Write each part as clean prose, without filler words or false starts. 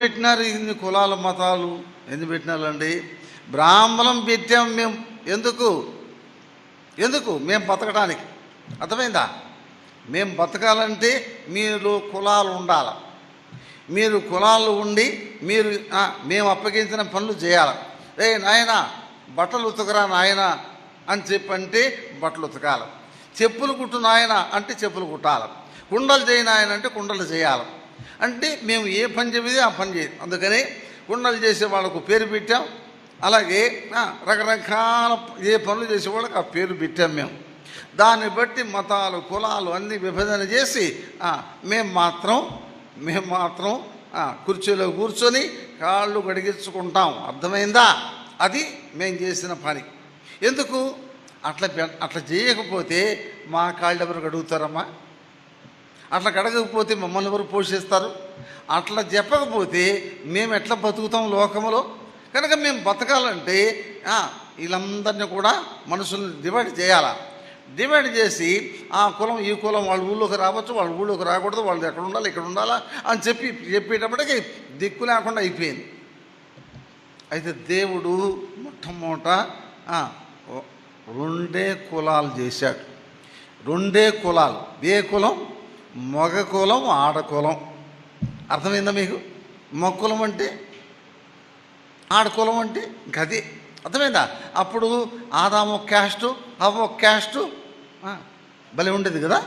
పెట్టినారు ఇన్ని కులాలు మతాలు ఎందుకు పెట్టినారండి? బ్రాహ్మణం పెట్టాం మేము. ఎందుకు ఎందుకు మేము బతకడానికి. అర్థమైందా? మేము బతకాలంటే మీరు కులాలు ఉండాలి. మీరు కులాలు ఉండి మీరు మేము అప్పగించిన పనులు చేయాలి. నాయన బట్టలు ఉతకరా నాయన అని చెప్పంటే బట్టలు ఉతకాలి. చెప్పులు కుట్టు నాయన అంటే చెప్పులు కుట్టాలి. కుండలు చేయి నాయన అంటే కుండలు చేయాలి. అంటే మేము ఏ పని చెబితే ఆ పని చేయాలి. అందుకని కుండలు చేసే వాళ్ళకు పేరు పెట్టాం. అలాగే రకరకాల ఏ పనులు చేసేవాళ్ళకి ఆ పేరు పెట్టాం మేము. దాన్ని బట్టి మతాలు కులాలు అన్నీ విభజన చేసి మేము మాత్రం కుర్చీలో కూర్చొని కాళ్ళు గడిగించుకుంటాం. అర్థమైందా? అది మేము చేసిన పని. ఎందుకు అట్లా చేయకపోతే మా కాళ్ళు ఎవరు గడుగుతారమ్మా? అట్లా గడగకపోతే మమ్మల్ని ఎవరు పోషిస్తారు? అట్లా చెప్పకపోతే మేము ఎట్లా బతుకుతాం లోకంలో? కనుక మేము బతకాలంటే వీళ్ళందరినీ కూడా మనుషుల్ని డివైడ్ చేయాలా. డివైడ్ చేసి ఆ కులం ఈ కులం వాళ్ళ ఊళ్ళోకి రావచ్చు, వాళ్ళ ఊళ్ళోకి రాకూడదు, వాళ్ళు ఎక్కడ ఉండాలి ఇక్కడ ఉండాలా అని చెప్పేటప్పటికి దిక్కు లేకుండా అయిపోయింది. అయితే దేవుడు మొట్టమొదట రెండే కులాలు చేశాడు. రెండే కులాలు. ఏ కులం? మగ కులం, ఆడకులం. అర్థమైందా మీకు? మగ కులం అంటే ఆడకులం అంటే గది. అర్థమైందా? అప్పుడు ఆదాము క్యాస్టు, హవ్వ క్యాస్టు భలే ఉండేది కదా.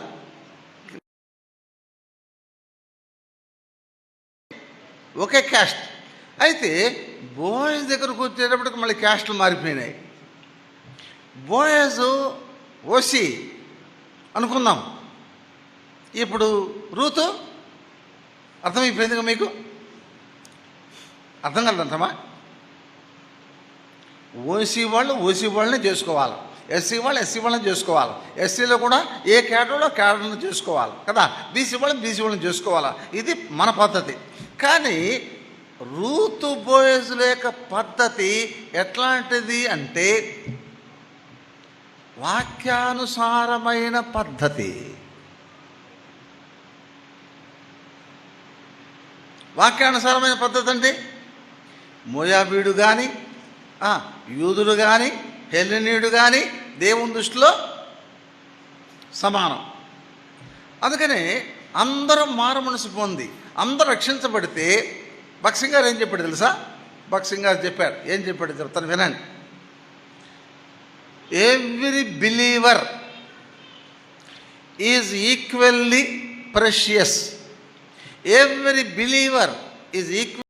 ఒకే క్యాస్ట్. అయితే బోయజ్ దగ్గరకు వచ్చేటప్పటికి మళ్ళీ క్యాస్టులు మారిపోయినాయి. బోయజ్ ఓసి అనుకుందాం. ఇప్పుడు రూతు అర్థమైపోయిందిగా మీకు? అర్థం కలదంటమా? ఓసీ వాళ్ళని చేసుకోవాలి, ఎస్సీ వాళ్ళని చేసుకోవాలి, ఎస్సీలో కూడా ఏ కేటర్లో కేటర్ను చేసుకోవాలి కదా, బీసీ వాళ్ళని చేసుకోవాలి. ఇది మన పద్ధతి. కానీ రూతు బోయజ్ లేక పద్ధతి ఎట్లాంటిది అంటే వాక్యానుసారమైన పద్ధతి. వాక్యానుసారమైన పద్ధతి అంటే మోయాబీడు కానీ యూదుడు కానీ హెల్లెనీయుడు కానీ దేవుని దృష్టిలో సమానం. అందుకని అందరూ మారు మనసు పొంది అందరూ రక్షించబడితే భక్సింగ్ గారు ఏం చెప్పాడు తెలుసా? భక్సింగ్ గారు చెప్పాడు. ఏం చెప్పాడు చెప్తాను వినండి. Every believer is equally precious. Every believer is equal